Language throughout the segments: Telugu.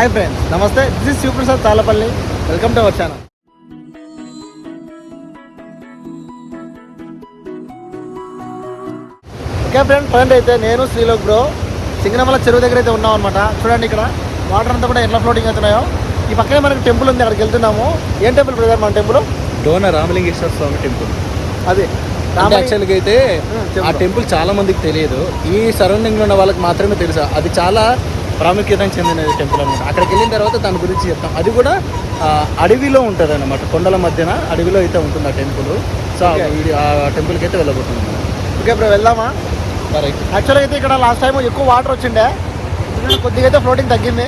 హాయ్ ఫ్రెండ్స్, నమస్తే. This is Shivaprasad thallapalle. Welcome to our channel. Okay friend, present అయితే నేను శ్రీలోక్ బ్రో సింగనమల చెరువు దగ్గర అయితే ఉన్నాం అనమాట. చూడండి ఇక్కడ వాటర్ అంతా కూడా ఎట్లా ఫ్లోటింగ్ అవుతున్నాయో. ఈ పక్కనే మనకి టెంపుల్ ఉంది, అక్కడికి వెళ్తున్నాము. ఏం టెంపుల్ బ్రదర్ మన టెంపుల్? డోన రామలింగేశ్వర స్వామి టెంపుల్. అది యాక్చువల్గా అయితే ఆ టెంపుల్ చాలా మందికి తెలియదు, ఈ సరౌండింగ్ ఉన్న వాళ్ళకి మాత్రమే తెలుసు. అది చాలా ప్రాముఖ్యత చెందిన టెంపుల్ అనమాట. అక్కడికి వెళ్ళిన తర్వాత దాని గురించి చెప్తాం. అది కూడా అడవిలో ఉంటుంది అనమాట, కొండల మధ్యన అడవిలో అయితే ఉంటుంది ఆ టెంపుల్. సో ఆ టెంపుల్కి అయితే వెళ్ళబోతున్నాం. ఓకే బ్రో, వెళ్దామా? యాక్చువల్గా అయితే ఇక్కడ లాస్ట్ టైం ఎక్కువ వాటర్ వచ్చిండే, కొద్దిగా అయితే ఫ్లోటింగ్ తగ్గింది.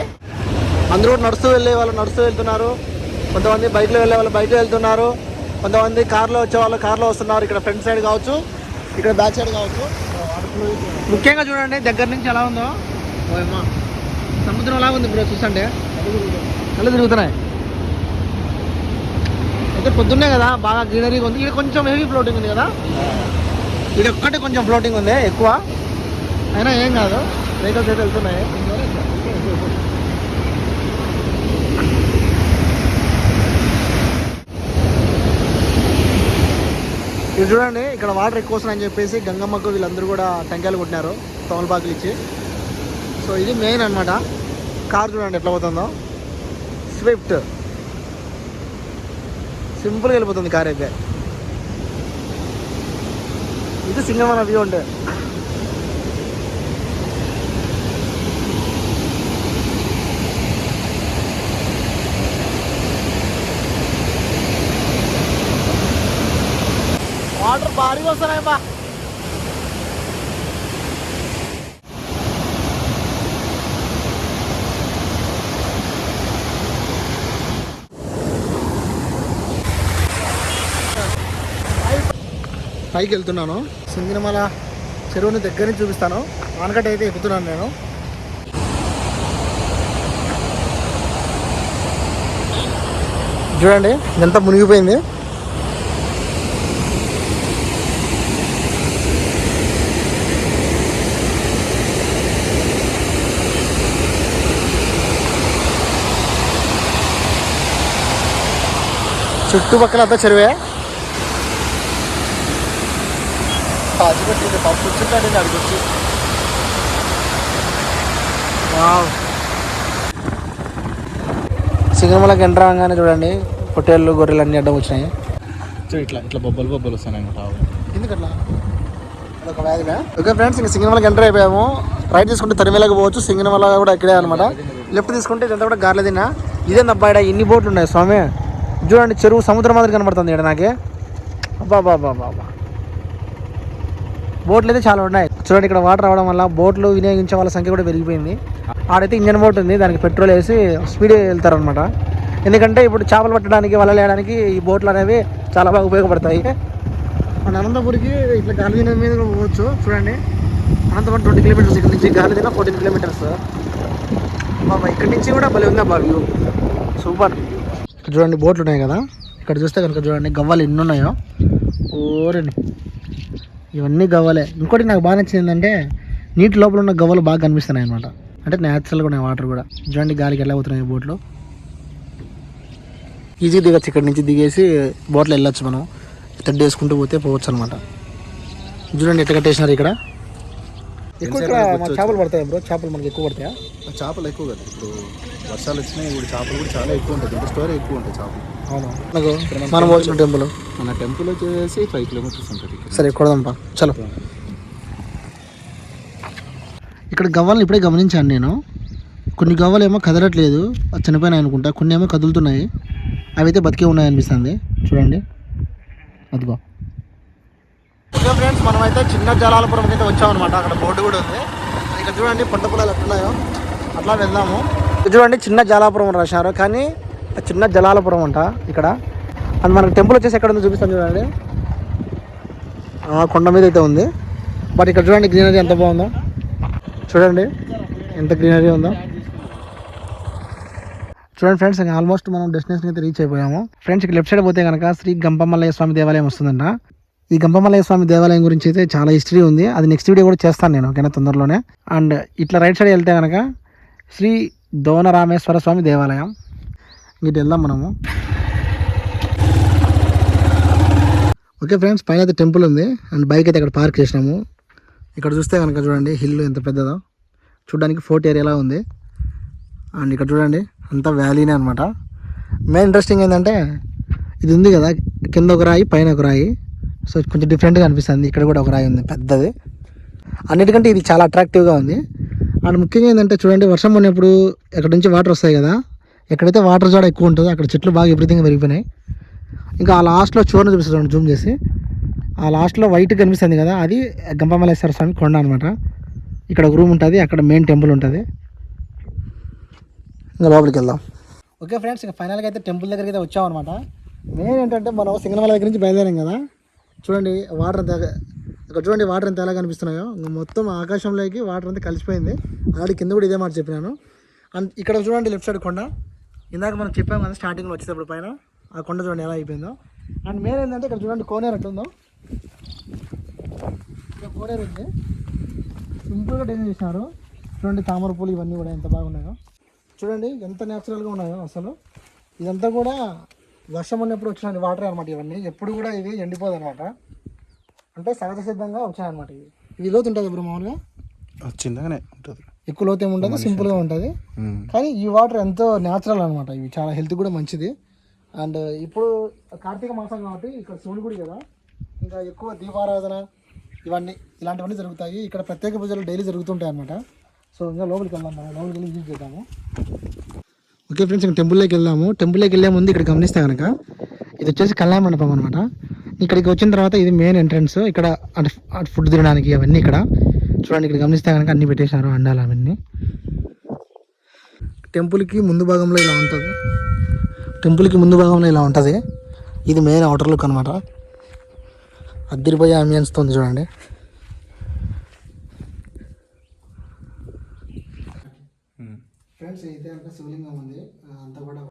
అందరూ నడుస్తూ వెళ్ళే వాళ్ళు నడుస్తూ వెళ్తున్నారు, కొంతమంది బైక్లో వెళ్ళే వాళ్ళు బైక్లో వెళ్తున్నారు, కొంతమంది కార్లో వచ్చే వాళ్ళు కార్లో వస్తున్నారు. ఇక్కడ ఫ్రంట్ సైడ్ కావచ్చు, ఇక్కడ బ్యాక్ సైడ్ కావచ్చు. ముఖ్యంగా చూడండి దగ్గర నుంచి ఎలా ఉందో. ఓయమ్మా, సముద్రం ఎలా ఉంది బ్రో చూస్తుంటే, కళ్ళు తిరుగుతున్నాయి. అయితే పొద్దున్నే కదా బాగా గ్రీనరీగా ఉంది. ఇక్కడ కొంచెం హెవీ ఫ్లోటింగ్ ఉంది కదా, ఇక్కడ ఒక్కటే కొంచెం ఫ్లోటింగ్ ఉంది ఎక్కువ, అయినా ఏం కాదు. వెహికల్స్ అయితే వెళ్తున్నాయి. ఇది చూడండి, ఇక్కడ వాటర్ ఎక్కువ వస్తున్నాయని చెప్పేసి గంగమ్మకు వీళ్ళందరూ కూడా టెంకాయలు కొట్టినారు తమలపాకులు ఇచ్చి. సో ఇది మెయిన్ అనమాట. కార్ చూడండి ఎట్లా పోతుందో, స్విఫ్ట్ సింపుల్గా వెళ్ళిపోతుంది కార్ అయితే. ఇది సింగనమల వ్యూ అంటే. వాటర్ భారీగా వస్తున్నాయి బా. పైకి వెళ్తున్నాను, సింగనమల చెరువుని దగ్గర నుంచి చూపిస్తాను. ఆనకట్ట అయితే ఎక్కుతున్నాను నేను. చూడండి ఎంత మునిగిపోయింది. చుట్టుపక్కల అంతా చెరువే. కూర్చుంటాడండి అడిగి వచ్చి. సింగనమలకి ఎంటర్ అవగానే చూడండి పొట్టేళ్ళు గొర్రెలు అన్నీ అడ్డం వచ్చినాయి. సో ఇట్లా ఇట్లా బొబ్బలు వస్తాయి అనమాట. ఎందుకట్లా అదొక వ్యాధిగా. ఓకే ఫ్రెండ్స్, ఇంకా సింగనమలకి ఎంటర్ అయిపోయాము. రైట్ తీసుకుంటే తరిమేలకు పోవచ్చు, సింగనమల కూడా ఇక్కడే అనమాట. లెఫ్ట్ తీసుకుంటే ఇదంతా కూడా గార్ల తిన్నా. ఇదే అబ్బాయిడా ఇన్ని బోట్లు ఉన్నాయి స్వామి. చూడండి చెరువు సముద్రం మాదిరి కనబడుతుంది ఇక్కడ నాకే. అబ్బా బాబా బాబా, బోట్లు అయితే చాలా ఉన్నాయి. చూడండి ఇక్కడ వాటర్ రావడం వల్ల బోట్లు వినియోగించే వాళ్ళ సంఖ్య కూడా పెరిగిపోయింది. ఆడైతే ఇంజన్ బోట్ ఉంది, దానికి పెట్రోల్ వేసి స్పీడ్ వెళ్తారు అనమాట. ఎందుకంటే ఇప్పుడు చేపలు పట్టడానికి వలలు వేయడానికి ఈ బోట్లు అనేవి చాలా బాగా ఉపయోగపడతాయి. మన అనంతపూర్కి ఇట్లా గాలిదిన మీద కూడా పోవచ్చు. చూడండి అనంతపురం 20 కిలోమీటర్స్, ఇక్కడ నుంచి గాలిదిన 14 కిలోమీటర్స్. బాబా ఇక్కడ నుంచి కూడా భలే ఉందా బాబు, వ్యూ సూపర్. చూడండి బోట్లు ఉన్నాయి కదా, ఇక్కడ చూస్తే కనుక చూడండి గవ్వలు ఎన్ని ఉన్నాయో. ఓరండి ఇవన్నీ గవ్వలే. ఇంకోటి నాకు బాగా నచ్చింది ఏంటంటే నీటి లోపల ఉన్న గవ్వలు బాగా కనిపిస్తున్నాయి అనమాట. అంటే న్యాచురల్గా ఉన్నాయి వాటర్ కూడా. చూడండి గాలికి ఎలా అవుతున్నాయి బోట్లు. ఈజీ దిగచ్చు, ఇక్కడ నుంచి దిగేసి బోట్లో వెళ్ళొచ్చు మనం. థర్డ్ వేసుకుంటూ పోతే పోవచ్చు అనమాట. చూడండి ఎట్లా కట్టేసినారు ఇక్కడ. ఎక్కువ ఇక్కడ చేపలు పడతాయి బ్రో, చేపలు మనకి ఎక్కువ పడతాయా? చేపలు ఎక్కువ కదా, ఇప్పుడు వర్షాలు వచ్చినాయి, ఇప్పుడు చేపలు కూడా చాలా ఎక్కువ ఉంటుంది. ఇంకా స్టోరీ ఎక్కువ ఉంటాయి చేపలు. అవును, నాకు మనం వచ్చిన టెంపుల్, మన టెంపుల్ వచ్చేసి 5 కిలోమీటర్స్ ఉంటుంది. సరే కొడదాంపా, చలో. ఇక్కడ గవ్వలను ఇప్పుడే గమనించాను నేను. కొన్ని గవ్వలు ఏమో కదలట్లేదు, చనిపోయినాయి అనుకుంటా. కొన్ని ఏమో కదులుతున్నాయి, అవి అయితే బతికే ఉన్నాయి అనిపిస్తుంది. చూడండి అదిగో. ఓకే ఫ్రెండ్స్, మనమైతే చిన్న జలాలపురం అయితే వచ్చామన్నమాట. అక్కడ బోర్డు కూడా ఉంది. ఇక్కడ చూడండి పంట పొలాలు ఎట్లున్నాయో, అట్లా వెళ్దాము. చూడండి చిన్న జలాపురం రాశారు, కానీ చిన్న జలాలపురం అంట ఇక్కడ. అండ్ మనకు టెంపుల్ వచ్చేసి ఎక్కడ ఉందో చూపిస్తాను చూడండి. కొండ మీద అయితే ఉంది. బట్ ఇక్కడ చూడండి గ్రీనరీ ఎంత బాగుందో. చూడండి ఎంత గ్రీనరీ ఉందో. చూడండి ఫ్రెండ్స్, ఆల్మోస్ట్ మనం డెస్టినేషన్ అయితే రీచ్ అయిపోయాము. ఫ్రెండ్స్ ఇక్కడ లెఫ్ట్ సైడ్ పోతే కనుక శ్రీ గంపమల్లయ్య స్వామి దేవాలయం వస్తుందంట. ఈ గంపమల్లయ్య స్వామి దేవాలయం గురించి అయితే చాలా హిస్టరీ ఉంది. అది నెక్స్ట్ వీడియో కూడా చేస్తాను నేను, ఓకేనా, తొందరలోనే. అండ్ ఇట్లా రైట్ సైడ్ వెళ్తే కనుక శ్రీ దోనరామేశ్వర స్వామి దేవాలయం. ఇటు వెళ్దాం మనము. ఓకే ఫ్రెండ్స్, పైన అయితే టెంపుల్ ఉంది అండ్ బైక్ అయితే అక్కడ పార్క్ చేసినాము. ఇక్కడ చూస్తే కనుక చూడండి హిల్ ఎంత పెద్దదో, చూడడానికి ఫోర్ట్ ఏరియాలా ఉంది. అండ్ ఇక్కడ చూడండి అంతా వ్యాలీనే అనమాట. మెయిన్ ఇంట్రెస్టింగ్ ఏంటంటే ఇది ఉంది కదా, కింద ఒక రాయి పైన ఒక రాయి, సో కొంచెం డిఫరెంట్గా అనిపిస్తుంది. ఇక్కడ కూడా ఒక రాయి ఉంది పెద్దది. అన్నిటికంటే ఇది చాలా అట్రాక్టివ్గా ఉంది. అండ్ ముఖ్యంగా ఏంటంటే చూడండి, వర్షం పడినప్పుడు ఎక్కడ నుంచి వాటర్ వస్తాయి కదా, ఎక్కడైతే వాటర్ జాడ ఎక్కువ ఉంటుందో అక్కడ చెట్లు బాగా విపరీతంగా పెరిగిపోయినాయి. ఇంకా ఆ లాస్ట్లో చూడని చూపిస్తుంది జూమ్ చేసి, ఆ లాస్ట్లో వైట్ కనిపిస్తుంది కదా, అది గంపమల్లేశ్వర స్వామి కొండ అనమాట. ఇక్కడ ఒక రూమ్ ఉంటుంది, అక్కడ మెయిన్ టెంపుల్ ఉంటుంది. ఇంకా లోపలికి వెళ్దాం. ఓకే ఫ్రెండ్స్, ఇంకా ఫైనల్గా అయితే టెంపుల్ దగ్గరికి అయితే వచ్చామన్నమాట. మెయిన్ ఏంటంటే మనం సింగనమల దగ్గర నుంచి బయలుదేరాం కదా, చూడండి వాటర్ అంతా, ఇక్కడ చూడండి వాటర్ ఎంత ఎలా కనిపిస్తున్నాయో, ఇంకా మొత్తం ఆకాశంలోకి వాటర్ అంతా కలిసిపోయింది. ఆల్రెడీ కింద కూడా ఇదే మాట చెప్పినాను. అండ్ ఇక్కడ చూడండి లెఫ్ట్ సైడ్ కొండ, ఇందాక మనం చెప్పాం కదా స్టార్టింగ్లో వచ్చేటప్పుడు పైన, ఆ కొండ చూడండి ఎలా అయిపోయిందో. అండ్ మెయిన్ ఏంటంటే ఇక్కడ చూడండి కోనేరు ఎట్లుందో, ఇక్కడ కోనేరు ఉంది, సింపుల్గా డిజైన్ చేసినారు. చూడండి తామర పూలు ఇవన్నీ కూడా ఎంత బాగున్నాయో, చూడండి ఎంత న్యాచురల్గా ఉన్నాయో అసలు. ఇదంతా కూడా వర్షం ఉన్నప్పుడు వచ్చిన వాటర్ అనమాట. ఇవన్నీ ఎప్పుడు కూడా ఇది ఎండిపోదు అనమాట, అంటే సహజ సిద్ధంగా వచ్చాయన్నమాట. ఇది లోతు ఉంటుంది ఇప్పుడు మామూలుగా చిన్నగానే ఉంటుంది, ఎక్కువ లోతు ఏముంటుంది, సింపుల్గా ఉంటుంది. కానీ ఈ వాటర్ ఎంతో న్యాచురల్ అనమాట. ఇవి చాలా హెల్త్ కూడా మంచిది. అండ్ ఇప్పుడు కార్తీక మాసం కాబట్టి ఇక్కడ శివుని గుడి కదా, ఇంకా ఎక్కువ దీపారాధన ఇవన్నీ ఇలాంటివన్నీ జరుగుతాయి. ఇక్కడ ప్రత్యేక పూజలు డైలీ జరుగుతుంటాయి అనమాట. సో ఇంకా లోపలికి వెళ్దాం, లోపలికి వెళ్ళి విజిట్ చేద్దాము. ఓకే ఫ్రెండ్స్, ఇంకా టెంపుల్లోకి వెళ్దాము. టెంపుల్లోకి వెళ్ళే ముందు ఇక్కడ గమనిస్తే కనుక ఇది వచ్చేసి కళ్యాణ మండపం అనమాట. ఇక్కడికి వచ్చిన తర్వాత ఇది మెయిన్ ఎంట్రన్స్. ఇక్కడ అంటే ఫుడ్ తినడానికి అవన్నీ ఇక్కడ చూడండి, ఇక్కడ గమనిస్తే కనుక అన్నీ పెట్టేశారు, అండాలు అవన్నీ. టెంపుల్కి ముందు భాగంలో ఇలా ఉంటుంది, టెంపుల్కి ముందు భాగంలో ఇలా ఉంటుంది. ఇది మెయిన్ అవుటర్ లుక్ అనమాట. అద్దరిపోయే అంబియన్స్తో ఉంది చూడండి. ఫ్రెండ్స్ అయితే అంతా శివలింగం ఉంది అంతా కూడా.